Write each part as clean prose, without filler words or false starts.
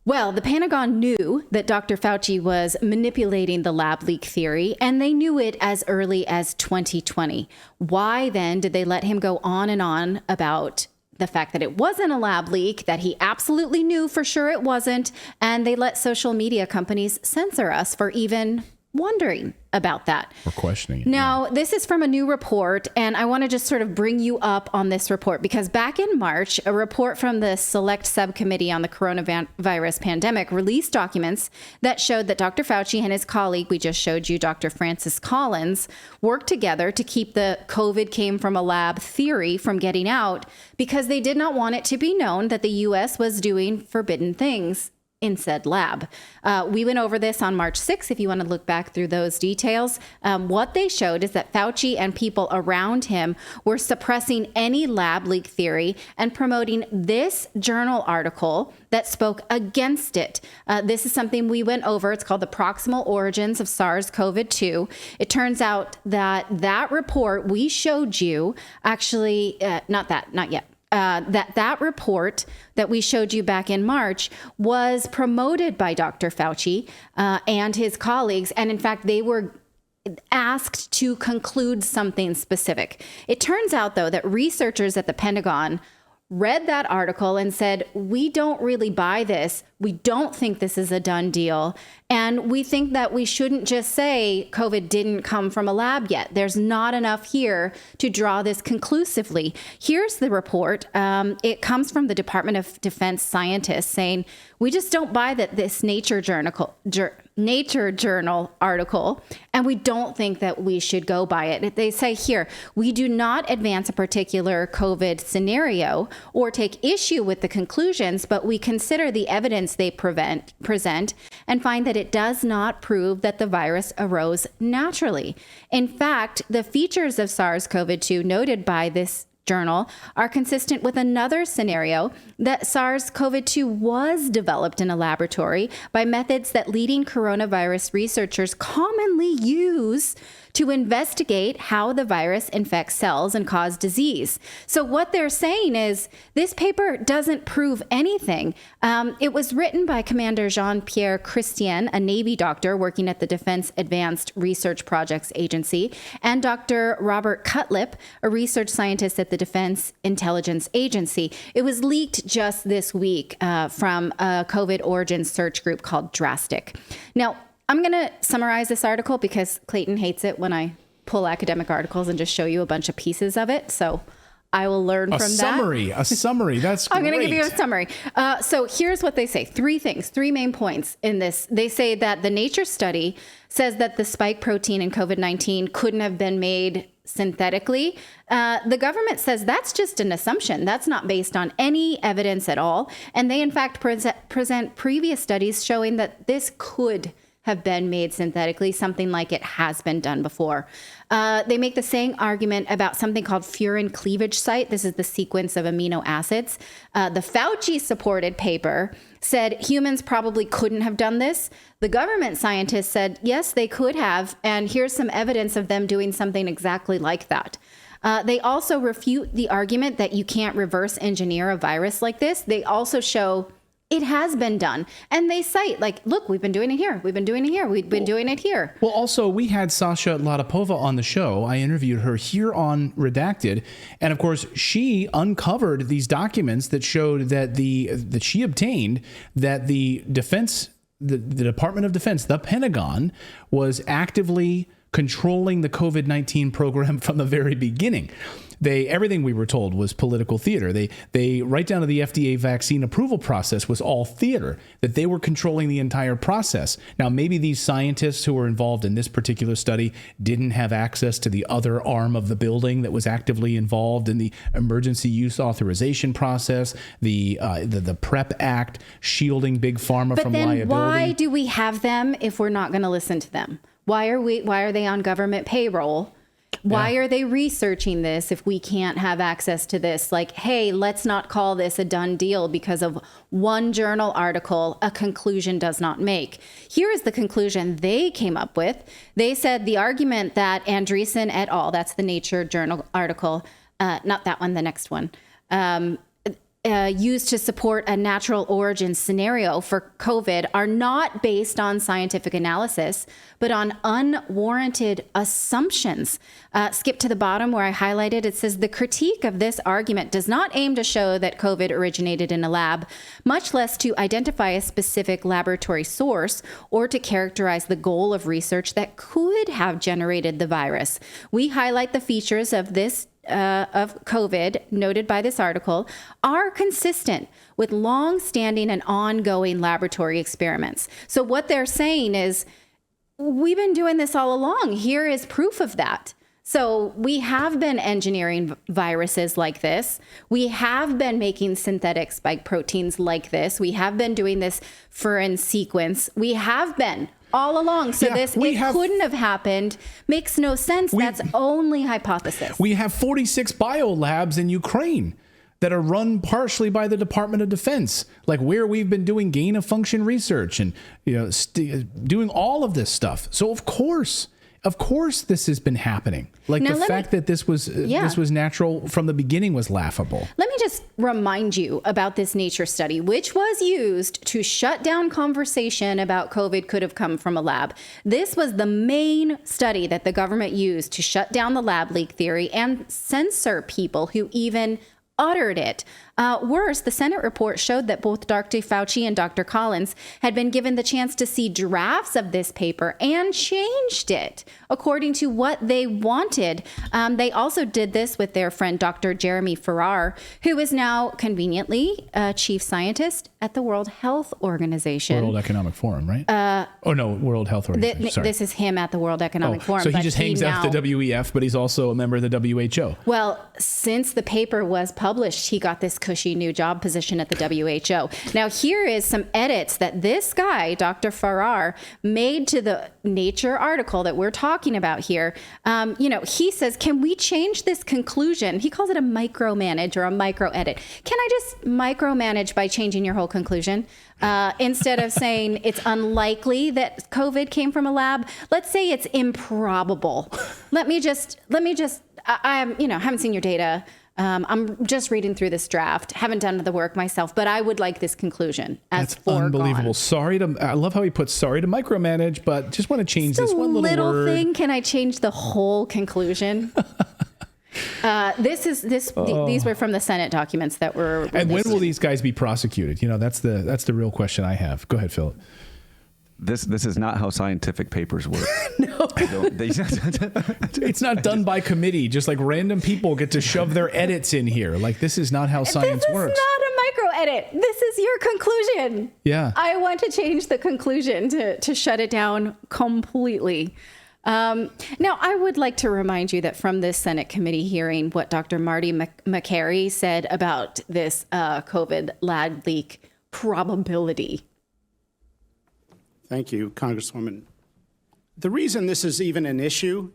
Well, the Pentagon knew that Dr. Fauci was manipulating the lab leak theory, and they knew it as early as 2020. Why then did they let him go on and on about the fact that it wasn't a lab leak, that he absolutely knew for sure it wasn't, and they let social media companies censor us for even wondering about that. Or questioning it. Now, this is from a new report, and I want to just sort of bring you up on this report because back in March, a report from the Select Subcommittee on the Coronavirus Pandemic released documents that showed that Dr. Fauci and his colleague, we just showed you, Dr. Francis Collins, worked together to keep the COVID came from a lab theory from getting out because they did not want it to be known that the U.S. was doing forbidden things in said lab. We went over this on March 6th, if you want to look back through those details. What they showed is that Fauci and people around him were suppressing any lab leak theory and promoting this journal article that spoke against it. This is something we went over. It's called The Proximal Origins of SARS-CoV-2. It turns out that report we showed you, actually, not yet. That report that we showed you back in March was promoted by Dr. Fauci and his colleagues. And in fact, they were asked to conclude something specific. It turns out, though, that researchers at the Pentagon read that article and said, we don't really buy this. We don't think this is a done deal. And we think that we shouldn't just say COVID didn't come from a lab yet. There's not enough here to draw this conclusively. Here's the report. It comes from the Department of Defense scientists saying, we just don't buy that this Nature Journal article, and we don't think that we should go by it. They say here, we do not advance a particular COVID scenario or take issue with the conclusions, but we consider the evidence they present and find that it does not prove that the virus arose naturally. In fact, the features of SARS-CoV-2 noted by this journal are consistent with another scenario that SARS-CoV-2 was developed in a laboratory by methods that leading coronavirus researchers commonly use to investigate how the virus infects cells and cause disease. So what they're saying is this paper doesn't prove anything. It was written by Commander Jean-Pierre Christian, a Navy doctor working at the Defense Advanced Research Projects Agency, and Dr. Robert Cutlip, a research scientist at the Defense Intelligence Agency. It was leaked just this week from a COVID origin search group called Drastic. Now, I'm going to summarize this article because Clayton hates it when I pull academic articles and just show you a bunch of pieces of it. So I will learn from that. A summary. That's great. I'm going to give you a summary. So here's what they say. Three main points in this. They say that the Nature study says that the spike protein in COVID-19 couldn't have been made synthetically. The government says that's just an assumption. That's not based on any evidence at all. And they, in fact, present previous studies showing that this could have been made synthetically, something like it has been done before. They make the same argument about something called furin cleavage site. This is the sequence of amino acids. The Fauci-supported paper said humans probably couldn't have done this. The government scientists said, yes, they could have, and here's some evidence of them doing something exactly like that. They also refute the argument that you can't reverse engineer a virus like this. They also show it has been done. And they cite, like, look, we've been doing it here. We've been doing it here. We've been doing it here. Well, also, we had Sasha Latapova on the show. I interviewed her here on Redacted. And of course, she uncovered these documents that showed that she obtained that the Department of Defense, the Pentagon, was actively controlling the COVID-19 program from the very beginning. Everything we were told was political theater. They right down to the FDA vaccine approval process was all theater, that they were controlling the entire process. Now, maybe these scientists who were involved in this particular study didn't have access to the other arm of the building that was actively involved in the emergency use authorization process, the PrEP Act, shielding Big Pharma from liability. But then why do we have them if we're not going to listen to them? Why are they on government payroll? Why are they researching this if we can't have access to this? Like, hey, let's not call this a done deal because of one journal article a conclusion does not make. Here is the conclusion they came up with. They said the argument that Andreessen et al., that's the Nature Journal article, not that one, the next one. used to support a natural origin scenario for COVID are not based on scientific analysis, but on unwarranted assumptions. Skip to the bottom where I highlighted, it says the critique of this argument does not aim to show that COVID originated in a lab, much less to identify a specific laboratory source or to characterize the goal of research that could have generated the virus. We highlight the features of this of COVID noted by this article are consistent with long-standing and ongoing laboratory experiments. So what they're saying is, we've been doing this all along. Here is proof of that. So we have been engineering viruses like this. We have been making synthetic spike proteins like this. We have been doing this furin sequence. We have been all along. So couldn't have happened. Makes no sense. That's only hypothesis. We have 46 biolabs in Ukraine that are run partially by the Department of Defense, like where we've been doing gain of function research and doing all of this stuff. So of course this has been happening. Like now, the fact that this was natural from the beginning was laughable. Let me just remind you about this Nature study, which was used to shut down conversation about COVID could have come from a lab. This was the main study that the government used to shut down the lab leak theory and censor people who even uttered it. Worse, the Senate report showed that both Dr. Fauci and Dr. Collins had been given the chance to see drafts of this paper and changed it according to what they wanted. They also did this with their friend Dr. Jeremy Farrar, who is now conveniently chief scientist at the World Health Organization. World Economic Forum, right? World Health Organization. Sorry. This is him at the World Economic Forum. So he just hangs out at the WEF, but he's also a member of the WHO. Well, since the paper was published, he got this cushy new job position at the WHO. Now, here is some edits that this guy, Dr. Farrar, made to the Nature article that we're talking about here. He says, can we change this conclusion? He calls it a micromanage or a micro edit. Can I just micromanage by changing your whole conclusion? Instead of saying it's unlikely that COVID came from a lab, let's say it's improbable. Let me just, I haven't seen your data. I'm just reading through this draft. Haven't done the work myself, but I would like this conclusion as foregone. Unbelievable. I love how he puts sorry to micromanage, but just want to change this one little word. Thing. Can I change the whole conclusion? These were from the Senate documents that were released. And when will these guys be prosecuted? That's the real question I have. Go ahead, Philip. This is not how scientific papers work. No. It's not done by committee. Just like random people get to shove their edits in here. Like, this is not how science works. This is not a micro edit. This is your conclusion. Yeah. I want to change the conclusion to shut it down completely. Now, I would like to remind you that from this Senate committee hearing, what Dr. Marty McCary said about this COVID lab leak probability. Thank you, Congresswoman. The reason this is even an issue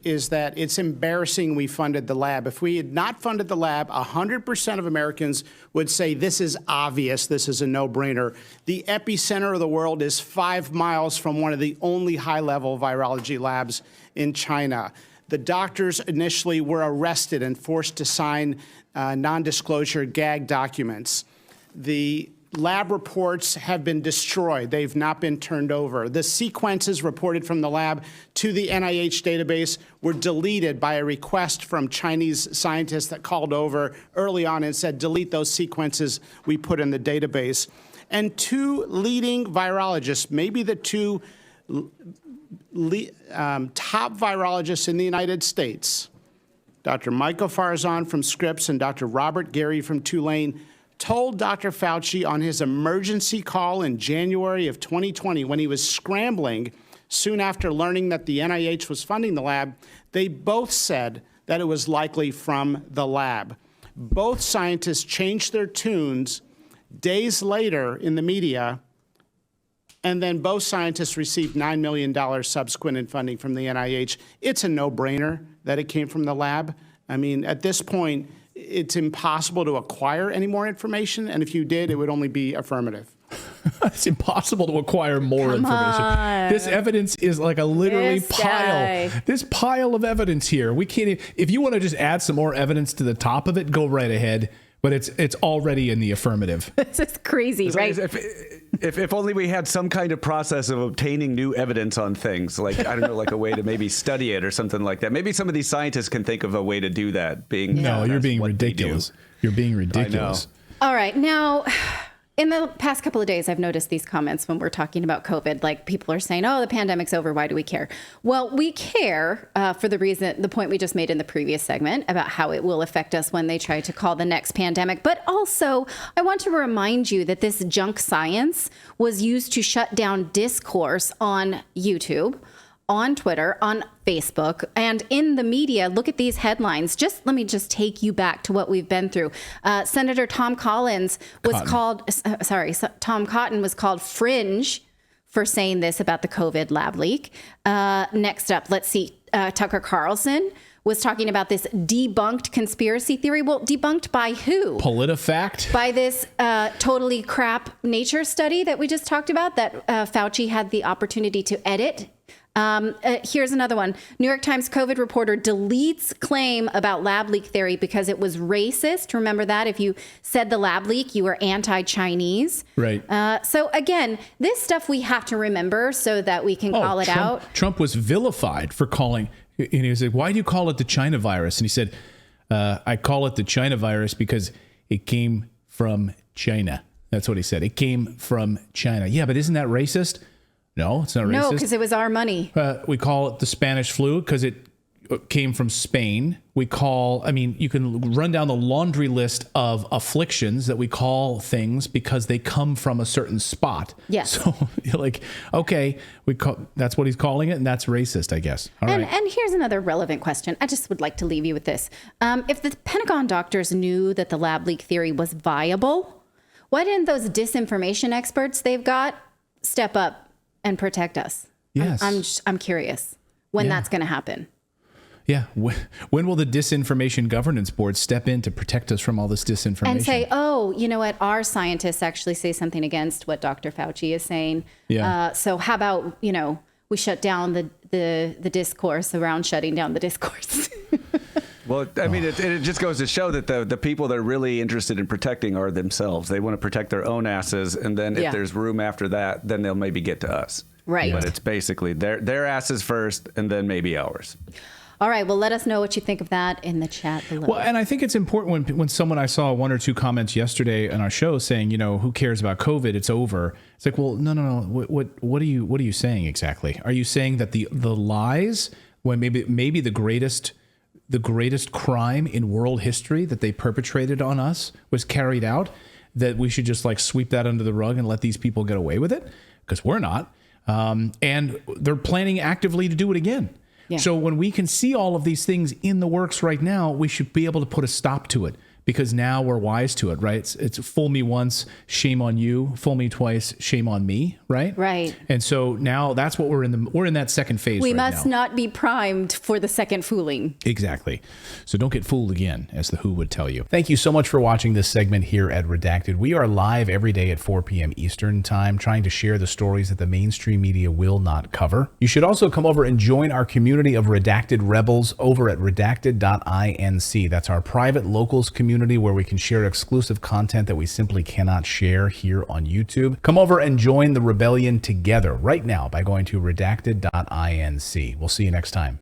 is that it's embarrassing we funded the lab. If we had not funded the lab, 100% of Americans would say this is obvious, this is a no-brainer. The epicenter of the world is 5 miles from one of the only high-level virology labs in China. The doctors initially were arrested and forced to sign non-disclosure gag documents. The lab reports have been destroyed. They've not been turned over. The sequences reported from the lab to the NIH database were deleted by a request from Chinese scientists that called over early on and said, delete those sequences we put in the database. And 2 leading virologists, maybe the 2 top virologists in the United States, Dr. Michael Farzan from Scripps and Dr. Robert Gary from Tulane, told Dr. Fauci on his emergency call in January of 2020, when he was scrambling soon after learning that the NIH was funding the lab, they both said that it was likely from the lab. Both scientists changed their tunes days later in the media, and then both scientists received $9 million subsequent in funding from the NIH. It's a no-brainer that it came from the lab. I mean, at this point, it's impossible to acquire any more information, and if you did, it would only be affirmative. It's impossible to acquire more information. This evidence is like a literally pile. This pile of evidence here. We can't. If you want to just add some more evidence to the top of it, go right ahead. but it's already in the affirmative. This is crazy, right? If only we had some kind of process of obtaining new evidence on things, like, I don't know, like a way to maybe study it or something like that. Maybe some of these scientists can think of a way to do that. No, you're being ridiculous. You're being ridiculous. All right. Now, in the past couple of days, I've noticed these comments when we're talking about COVID. Like, people are saying, oh, the pandemic's over. Why do we care? Well, we care for the point we just made in the previous segment about how it will affect us when they try to call the next pandemic. But also, I want to remind you that this junk science was used to shut down discourse on YouTube, on Twitter, on Facebook, and in the media. Look at these headlines. Let me take you back to what we've been through. Senator Tom Cotton was called fringe for saying this about the COVID lab leak. Next up, let's see. Tucker Carlson was talking about this debunked conspiracy theory. Well, debunked by who? PolitiFact? By this totally crap Nature study that we just talked about that Fauci had the opportunity to edit. Here's another one. New York Times COVID reporter deletes claim about lab leak theory because it was racist. Remember that? If you said the lab leak, you were anti-Chinese. Right. So again, this stuff we have to remember so that we can call it out. Trump was vilified for calling, and he was like, why do you call it the China virus? And he said, I call it the China virus because it came from China. That's what he said. It came from China. Yeah, but isn't that racist? No, it's not racist. No, because it was our money. We call it the Spanish flu because it came from Spain. You can run down the laundry list of afflictions that we call things because they come from a certain spot. Yes. So you're like, okay, that's what he's calling it, and that's racist, I guess. All right. And here's another relevant question. I just would like to leave you with this. If the Pentagon doctors knew that the lab leak theory was viable, why didn't those disinformation experts they've got step up and protect us? Yes. I'm curious when that's going to happen. Yeah. When will the Disinformation Governance Board step in to protect us from all this disinformation? And say, oh, you know what? Our scientists actually say something against what Dr. Fauci is saying. Yeah. So how about, we shut down the discourse around shutting down the discourse? Well, I mean, it just goes to show that the people they're really interested in protecting are themselves. They want to protect their own asses, and then if there's room after that, then they'll maybe get to us. Right. But it's basically their asses first, and then maybe ours. All right. Well, let us know what you think of that in the chat below. Well, and I think it's important when someone, I saw one or two comments yesterday on our show saying, who cares about COVID? It's over. It's like, well, no. What are you saying exactly? Are you saying that the lies, when maybe the greatest crime in world history that they perpetrated on us was carried out, that we should just sweep that under the rug and let these people get away with it? Because we're not. And they're planning actively to do it again. Yeah. So when we can see all of these things in the works right now, we should be able to put a stop to it, because now we're wise to it, right? It's fool me once, shame on you. Fool me twice, shame on me, right? Right. And so now that's what we're in that second phase. We must not be primed for the second fooling. Exactly. So don't get fooled again, as the Who would tell you. Thank you so much for watching this segment here at Redacted. We are live every day at 4 p.m. Eastern Time, trying to share the stories that the mainstream media will not cover. You should also come over and join our community of Redacted Rebels over at redacted.inc. That's our private locals community where we can share exclusive content that we simply cannot share here on YouTube. Come over and join the rebellion together right now by going to redacted.inc. We'll see you next time.